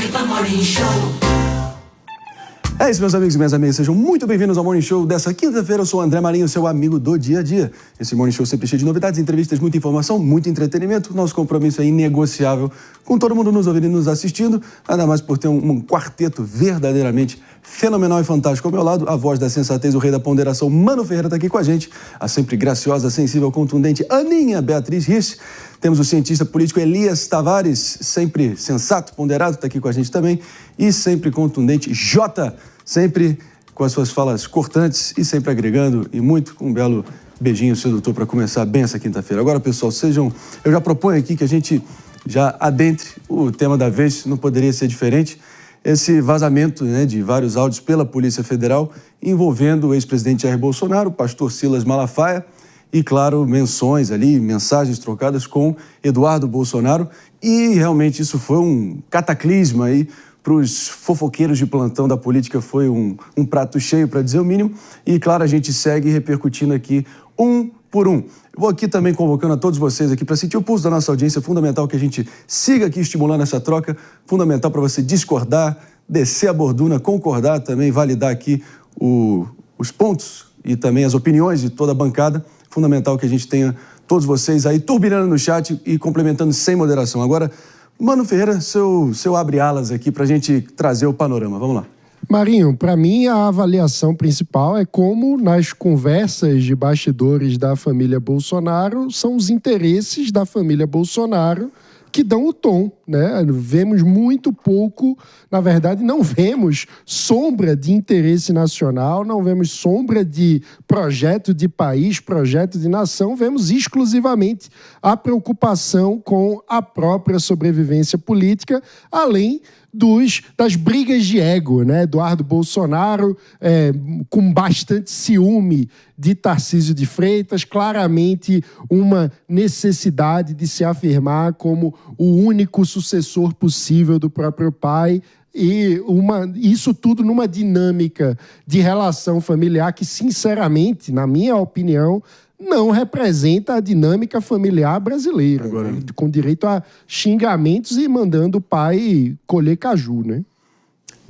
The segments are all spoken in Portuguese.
Jovem Pan Morning Show. É isso, meus amigos e minhas amigas, sejam muito bem-vindos ao Morning Show dessa quinta-feira. Eu sou o André Marinho, seu amigo do dia a dia. Esse Morning Show sempre cheio de novidades, entrevistas, muita informação, muito entretenimento. Nosso compromisso é inegociável com todo mundo nos ouvindo e nos assistindo, ainda mais por ter um quarteto verdadeiramente fenomenal e fantástico ao meu lado. A voz da sensatez, o rei da ponderação, Mano Ferreira, está aqui com a gente. A sempre graciosa, sensível, contundente Aninha Beatriz Risse. Temos o cientista político Elias Tavares, sempre sensato, ponderado, está aqui com a gente também. E sempre contundente Jota, sempre com as suas falas cortantes e sempre agregando, e muito com um belo beijinho sedutor para começar bem essa quinta-feira. Agora, pessoal, eu já proponho aqui que a gente já adentre o tema da vez, não poderia ser diferente. Esse vazamento, né, de vários áudios pela Polícia Federal envolvendo o ex-presidente Jair Bolsonaro, o pastor Silas Malafaia, e, claro, mensagens trocadas com Eduardo Bolsonaro. E, realmente, isso foi um cataclisma aí para os fofoqueiros de plantão da política, foi um prato cheio, para dizer o mínimo. E, claro, a gente segue repercutindo aqui um por um. Eu vou aqui também convocando a todos vocês aqui para sentir o pulso da nossa audiência. Fundamental que a gente siga aqui estimulando essa troca. Fundamental para você discordar, descer a borduna, concordar também, validar aqui os pontos e também as opiniões de toda a bancada. Fundamental que a gente tenha todos vocês aí turbilhando no chat e complementando sem moderação. Agora, Mano Ferreira, seu abre alas aqui para a gente trazer o panorama. Vamos lá. Marinho, para mim a avaliação principal é como nas conversas de bastidores da família Bolsonaro são os interesses da família Bolsonaro que dão o tom, né? Vemos muito pouco, na verdade, não vemos sombra de interesse nacional, não vemos sombra de projeto de país, projeto de nação, vemos exclusivamente a preocupação com a própria sobrevivência política, além das brigas de ego, né? Eduardo Bolsonaro com bastante ciúme de Tarcísio de Freitas, claramente uma necessidade de se afirmar como o único sucessor possível do próprio pai, e isso tudo numa dinâmica de relação familiar que, sinceramente, na minha opinião, não representa a dinâmica familiar brasileira, agora, né? Com direito a xingamentos e mandando o pai colher caju, né?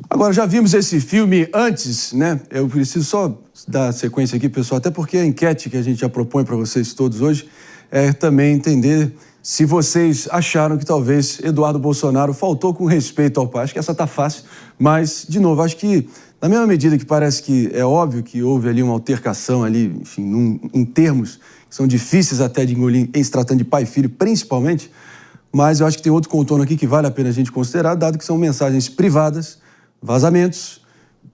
Agora, já vimos esse filme antes, né? Eu preciso só dar sequência aqui, pessoal, até porque a enquete que a gente já propõe para vocês todos hoje é também entender se vocês acharam que talvez Eduardo Bolsonaro faltou com respeito ao pai. Acho que essa tá fácil, mas, de novo, acho que na mesma medida que parece que é óbvio que houve ali uma altercação ali, enfim, em termos que são difíceis até de engolir em se tratando de pai e filho, principalmente, mas eu acho que tem outro contorno aqui que vale a pena a gente considerar, dado que são mensagens privadas, vazamentos,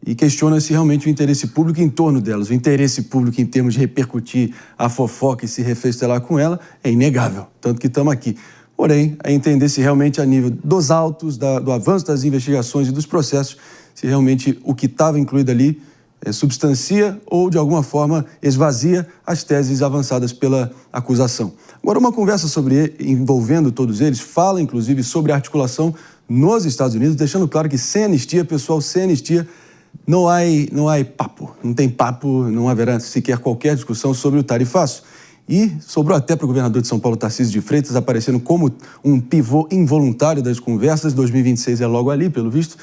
e questiona-se realmente o interesse público em torno delas. O interesse público em termos de repercutir a fofoca e se refestelar com ela é inegável, tanto que estamos aqui. Porém, é entender se realmente a nível dos autos, do avanço das investigações e dos processos, se realmente o que estava incluído ali substancia ou, de alguma forma, esvazia as teses avançadas pela acusação. Agora, uma conversa envolvendo todos eles fala, inclusive, sobre a articulação nos Estados Unidos, deixando claro que sem anistia, pessoal, sem anistia, não há papo, não tem papo, não haverá sequer qualquer discussão sobre o tarifaço. E sobrou até para o governador de São Paulo, Tarcísio de Freitas, aparecendo como um pivô involuntário das conversas. 2026 é logo ali, pelo visto.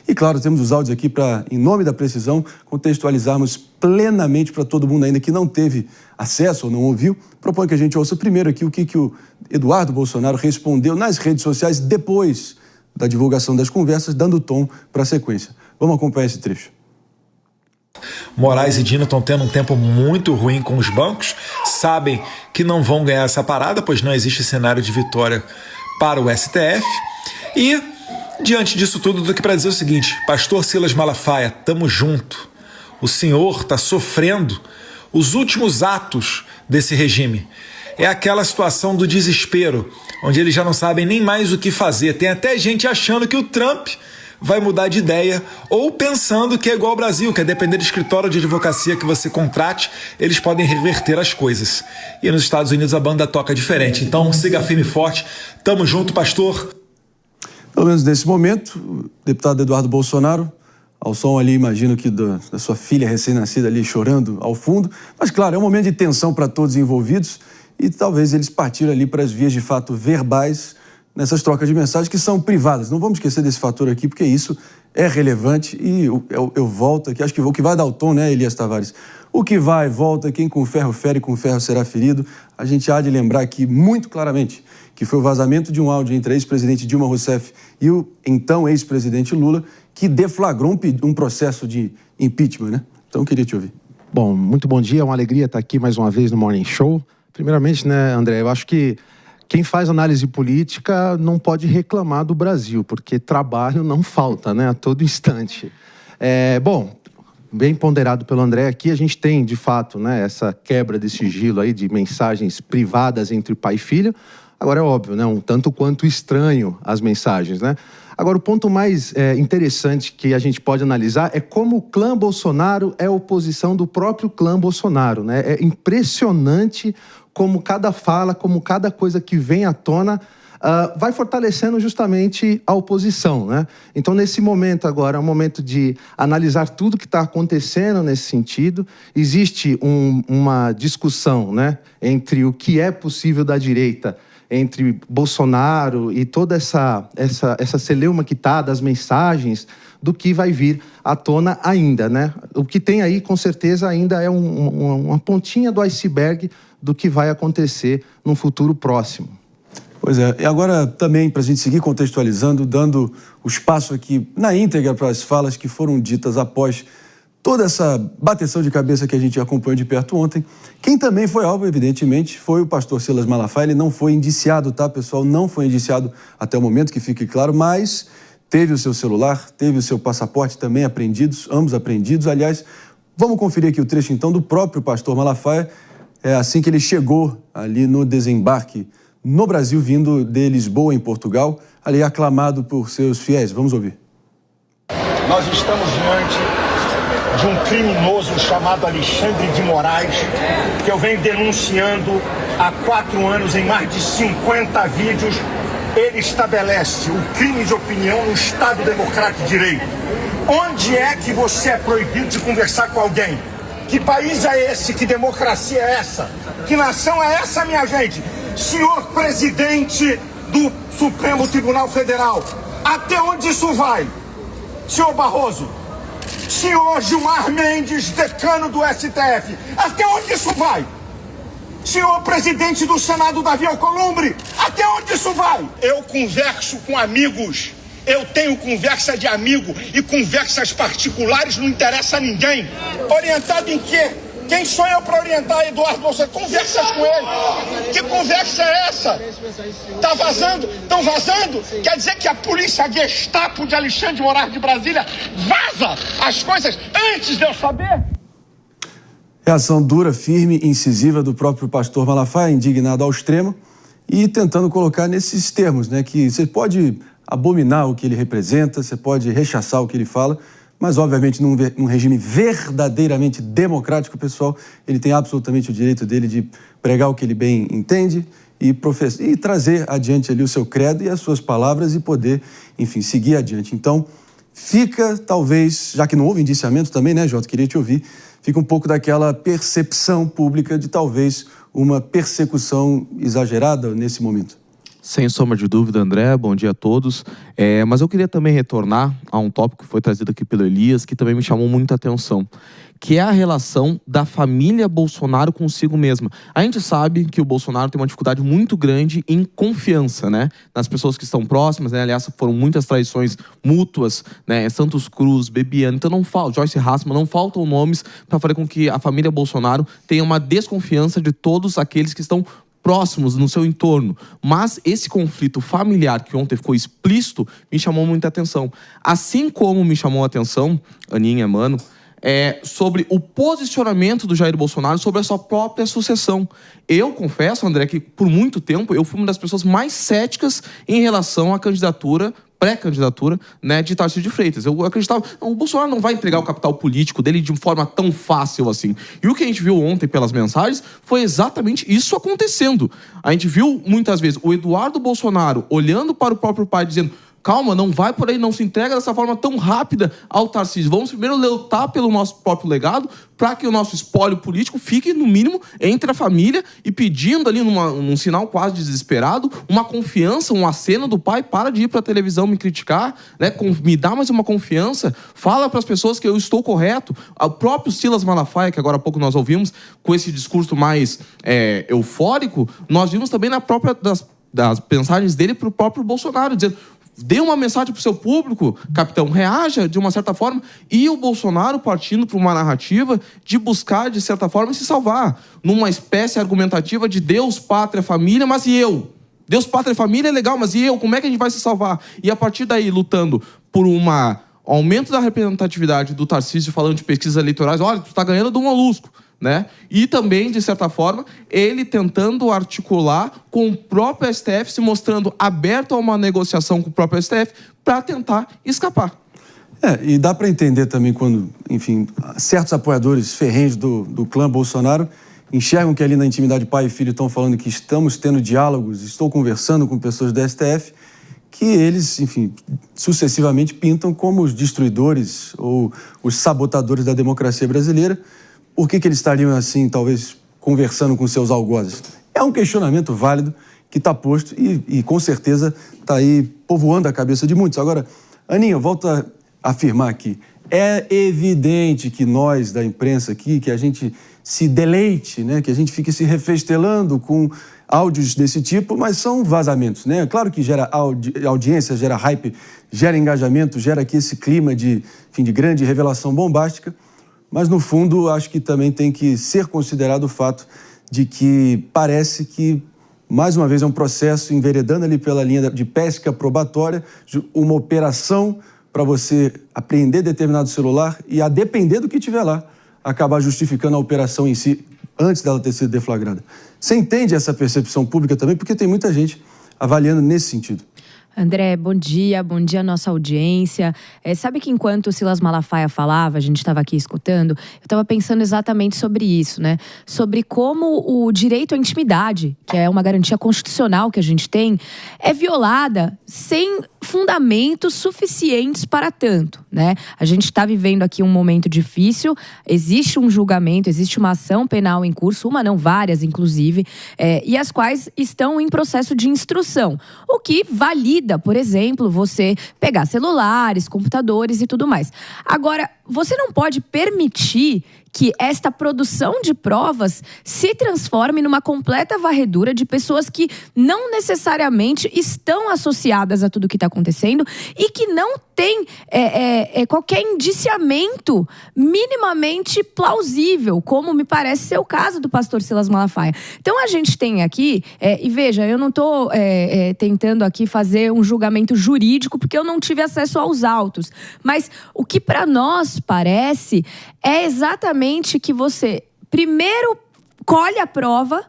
E, claro, temos os áudios aqui para, em nome da precisão, contextualizarmos plenamente para todo mundo ainda que não teve acesso ou não ouviu. Proponho que a gente ouça primeiro aqui o que o Eduardo Bolsonaro respondeu nas redes sociais depois da divulgação das conversas, dando tom para a sequência. Vamos acompanhar esse trecho. Moraes e Dino estão tendo um tempo muito ruim com os bancos, sabem que não vão ganhar essa parada, pois não existe cenário de vitória para o STF. E, diante disso tudo, do que para dizer o seguinte: pastor Silas Malafaia, tamo junto. O senhor está sofrendo os últimos atos desse regime. É aquela situação do desespero, onde eles já não sabem nem mais o que fazer. Tem até gente achando que o Trump vai mudar de ideia, ou pensando que é igual ao Brasil, que a depender do escritório de advocacia que você contrate, eles podem reverter as coisas. E nos Estados Unidos a banda toca diferente. Então siga firme e forte. Tamo junto, pastor. Pelo menos nesse momento, o deputado Eduardo Bolsonaro, ao som ali, imagino que da sua filha recém-nascida ali chorando ao fundo. Mas, claro, é um momento de tensão para todos envolvidos e talvez eles partiram ali para as vias de fato verbais nessas trocas de mensagens que são privadas. Não vamos esquecer desse fator aqui, porque isso é relevante e eu volto aqui, acho que o que vai dar o tom, né, Elias Tavares? O que vai, volta, quem com ferro fere, com ferro será ferido. A gente há de lembrar aqui muito claramente que foi o vazamento de um áudio entre a ex-presidente Dilma Rousseff e o então ex-presidente Lula que deflagrou um processo de impeachment, né? Então, eu queria te ouvir. Bom, muito bom dia, é uma alegria estar aqui mais uma vez no Morning Show. Primeiramente, né, André, eu acho que quem faz análise política não pode reclamar do Brasil, porque trabalho não falta, né, a todo instante. Bom, bem ponderado pelo André aqui, a gente tem, de fato, né, essa quebra de sigilo aí de mensagens privadas entre pai e filho. Agora, é óbvio, né, um tanto quanto estranho as mensagens, né? Agora, o ponto mais interessante que a gente pode analisar é como o clã Bolsonaro é oposição do próprio clã Bolsonaro, né? É impressionante como cada fala, como cada coisa que vem à tona vai fortalecendo justamente a oposição, né? Então, nesse momento agora, é um momento de analisar tudo que está acontecendo nesse sentido. Existe uma discussão, né, entre o que é possível da direita, entre Bolsonaro e toda essa celeuma que está das mensagens, do que vai vir à tona ainda, né? O que tem aí, com certeza, ainda é uma pontinha do iceberg do que vai acontecer num futuro próximo. Pois é, e agora também, para a gente seguir contextualizando, dando o espaço aqui na íntegra para as falas que foram ditas após toda essa bateção de cabeça que a gente acompanhou de perto ontem. Quem também foi alvo, evidentemente, foi o pastor Silas Malafaia. Ele não foi indiciado, tá, pessoal? Não foi indiciado até o momento, que fique claro, mas teve o seu celular, teve o seu passaporte também apreendidos, ambos apreendidos. Aliás, vamos conferir aqui o trecho, então, do próprio pastor Malafaia, assim que ele chegou ali no desembarque no Brasil, vindo de Lisboa, em Portugal, ali aclamado por seus fiéis. Vamos ouvir. Nós estamos diante de um criminoso chamado Alexandre de Moraes, que eu venho denunciando há 4 anos em mais de 50 vídeos. Ele estabelece o crime de opinião no Estado Democrático de Direito. Onde é que você é proibido de conversar com alguém? Que país é esse? Que democracia é essa? Que nação é essa, minha gente? Senhor presidente do Supremo Tribunal Federal, até onde isso vai? Senhor Barroso, senhor Gilmar Mendes, decano do STF, até onde isso vai? Senhor presidente do Senado, Davi Alcolumbre, até onde isso vai? Eu converso com amigos, eu tenho conversa de amigo e conversas particulares não interessa a ninguém. Orientado em quê? Quem sou eu para orientar Eduardo Bolsonaro? Conversa com ele. Que conversa é essa? Tá vazando? Estão vazando? Quer dizer que a polícia, a Gestapo de Alexandre de Moraes de Brasília vaza as coisas antes de eu saber? Reação dura, firme, incisiva do próprio pastor Malafaia, indignado ao extremo e tentando colocar nesses termos, né, que você pode abominar o que ele representa, você pode rechaçar o que ele fala, mas, obviamente, num regime verdadeiramente democrático, pessoal, ele tem absolutamente o direito dele de pregar o que ele bem entende e trazer adiante ali o seu credo e as suas palavras e poder, enfim, seguir adiante. Então, fica, talvez, já que não houve indiciamento também, né, Jota, queria te ouvir, fica um pouco daquela percepção pública de, talvez, uma persecução exagerada nesse momento. Sem sombra de dúvida, André, bom dia a todos. Mas eu queria também retornar a um tópico que foi trazido aqui pelo Elias, que também me chamou muita atenção, que é a relação da família Bolsonaro consigo mesma. A gente sabe que o Bolsonaro tem uma dificuldade muito grande em confiança, né, nas pessoas que estão próximas, né? Aliás, foram muitas traições mútuas, né? Santos Cruz, Bebiano, então não falta, Joyce Hasselman, não faltam nomes para fazer com que a família Bolsonaro tenha uma desconfiança de todos aqueles que estão próximos no seu entorno. Mas esse conflito familiar que ontem ficou explícito me chamou muita atenção. Assim como me chamou a atenção, Aninha, mano, sobre o posicionamento do Jair Bolsonaro sobre a sua própria sucessão. Eu confesso, André, que por muito tempo eu fui uma das pessoas mais céticas em relação à candidatura, pré-candidatura, né, de Tarcísio de Freitas. Eu acreditava, não, o Bolsonaro não vai entregar o capital político dele de forma tão fácil assim. E o que a gente viu ontem pelas mensagens foi exatamente isso acontecendo. A gente viu muitas vezes o Eduardo Bolsonaro olhando para o próprio pai dizendo: calma, não vai por aí, não se entrega dessa forma tão rápida ao Tarcísio. Vamos primeiro lutar pelo nosso próprio legado, para que o nosso espólio político fique, no mínimo, entre a família e pedindo ali, num sinal quase desesperado, uma confiança, um aceno do pai: para de ir para a televisão me criticar, né? Me dá mais uma confiança, fala para as pessoas que eu estou correto. O próprio Silas Malafaia, que agora há pouco nós ouvimos, com esse discurso mais eufórico, nós vimos também na própria das mensagens dele para o próprio Bolsonaro, dizendo: dê uma mensagem para o seu público, capitão, reaja de uma certa forma. E o Bolsonaro partindo para uma narrativa de buscar, de certa forma, se salvar, numa espécie argumentativa de Deus, pátria, família, mas e eu? Deus, pátria e família é legal, mas e eu? Como é que a gente vai se salvar? E a partir daí, lutando por aumento da representatividade do Tarcísio, falando de pesquisas eleitorais: olha, tu está ganhando do Molusco, né? E também, de certa forma, ele tentando articular com o próprio STF, se mostrando aberto a uma negociação com o próprio STF para tentar escapar. E dá para entender também quando, enfim, certos apoiadores ferrenhos do clã Bolsonaro enxergam que ali na intimidade pai e filho estão falando que estamos tendo diálogos, estou conversando com pessoas do STF, que eles, enfim, sucessivamente pintam como os destruidores ou os sabotadores da democracia brasileira. Por que eles estariam, assim, talvez, conversando com seus algozes? É um questionamento válido que está posto e com certeza está aí povoando a cabeça de muitos. Agora, Aninha, eu volto a afirmar aqui: é evidente que nós, da imprensa aqui, que a gente se deleite, né? Que a gente fique se refestelando com áudios desse tipo, mas são vazamentos, né? Claro que gera audiência, gera hype, gera engajamento, gera aqui esse clima de grande revelação bombástica. Mas, no fundo, acho que também tem que ser considerado o fato de que parece que, mais uma vez, é um processo enveredando ali pela linha de pesca probatória, uma operação para você apreender determinado celular e, a depender do que tiver lá, acabar justificando a operação em si antes dela ter sido deflagrada. Você entende essa percepção pública também? Porque tem muita gente avaliando nesse sentido. André, bom dia à nossa audiência. Sabe que enquanto o Silas Malafaia falava, a gente estava aqui escutando, eu estava pensando exatamente sobre isso, né? Sobre como o direito à intimidade, que é uma garantia constitucional que a gente tem, é violada sem fundamentos suficientes para tanto, né? A gente está vivendo aqui um momento difícil, existe um julgamento, existe uma ação penal em curso, uma não, várias inclusive, e as quais estão em processo de instrução, o que valida, por exemplo, você pegar celulares, computadores e tudo mais. Agora, você não pode permitir que esta produção de provas se transforme numa completa varredura de pessoas que não necessariamente estão associadas a tudo que está acontecendo e que não têm qualquer indiciamento minimamente plausível, como me parece ser o caso do pastor Silas Malafaia. Então a gente tem aqui, e veja, eu não estou tentando aqui fazer um julgamento jurídico porque eu não tive acesso aos autos, mas o que para nós parece é exatamente que você primeiro colhe a prova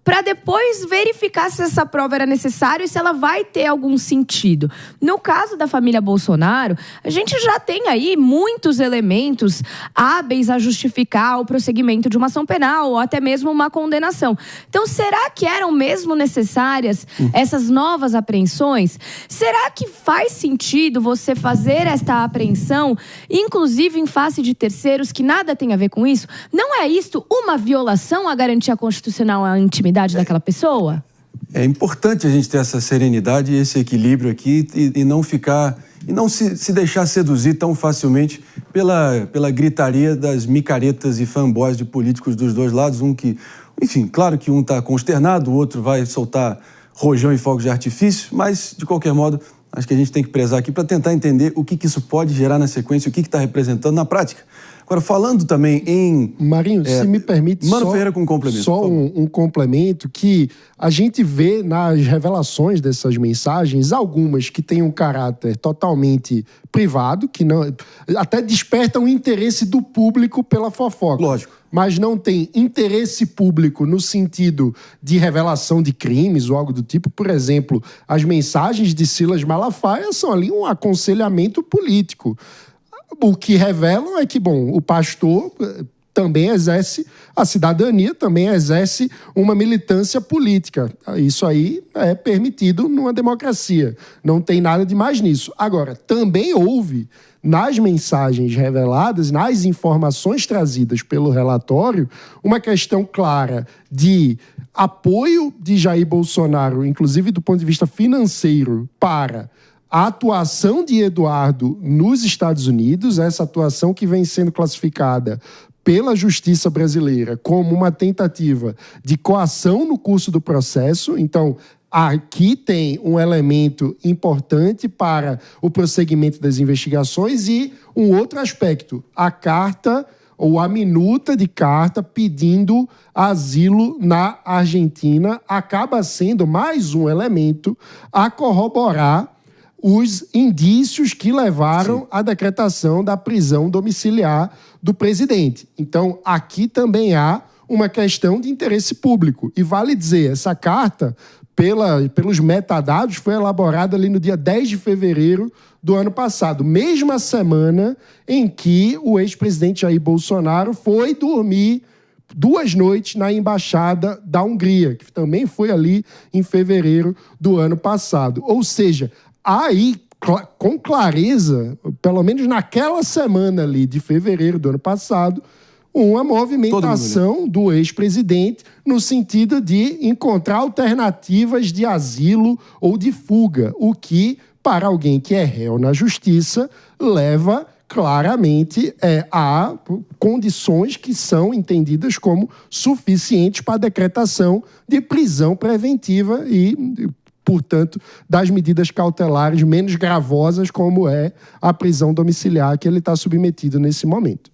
para depois verificar se essa prova era necessária e se ela vai ter algum sentido. No caso da família Bolsonaro, a gente já tem aí muitos elementos hábeis a justificar o prosseguimento de uma ação penal ou até mesmo uma condenação. Então, será que eram mesmo necessárias essas novas apreensões? Será que faz sentido você fazer esta apreensão, inclusive em face de terceiros que nada tem a ver com isso? Não é isto uma violação à garantia constitucional à intimidade daquela pessoa? É importante a gente ter essa serenidade e esse equilíbrio aqui e não ficar, e não se deixar seduzir tão facilmente pela gritaria das micaretas e fanboys de políticos dos dois lados. Enfim, claro que um está consternado, o outro vai soltar rojão e fogos de artifício, mas, de qualquer modo, acho que a gente tem que prezar aqui para tentar entender o que isso pode gerar na sequência, o que está representando na prática. Agora, falando também em... Marinho, se me permite, Mano Ferreira com um complemento. Só um complemento que a gente vê nas revelações dessas mensagens, algumas que têm um caráter totalmente privado, que não até despertam o interesse do público pela fofoca. Lógico. Mas não tem interesse público no sentido de revelação de crimes ou algo do tipo. Por exemplo, as mensagens de Silas Malafaia são ali um aconselhamento político. O que revelam é que, bom, o pastor também exerce a cidadania, também exerce uma militância política. Isso aí é permitido numa democracia. Não tem nada de mais nisso. Agora, também houve, nas mensagens reveladas, nas informações trazidas pelo relatório, uma questão clara de apoio de Jair Bolsonaro, inclusive do ponto de vista financeiro, para a atuação de Eduardo nos Estados Unidos, essa atuação que vem sendo classificada pela justiça brasileira como uma tentativa de coação no curso do processo. Então, aqui tem um elemento importante para o prosseguimento das investigações e um outro aspecto, a carta ou a minuta de carta pedindo asilo na Argentina acaba sendo mais um elemento a corroborar os indícios que levaram à decretação da prisão domiciliar do presidente. Então, aqui também há uma questão de interesse público. E vale dizer, essa carta, pelos metadados, foi elaborada ali no dia 10 de fevereiro do ano passado, mesma semana em que o ex-presidente Jair Bolsonaro foi dormir 2 noites na Embaixada da Hungria, que também foi ali em fevereiro do ano passado. Ou seja, aí, com clareza, pelo menos naquela semana ali de fevereiro do ano passado, uma movimentação do ex-presidente no sentido de encontrar alternativas de asilo ou de fuga, o que, para alguém que é réu na justiça, leva claramente a condições que são entendidas como suficientes para a decretação de prisão preventiva e, portanto, das medidas cautelares menos gravosas, como é a prisão domiciliar que ele está submetido nesse momento.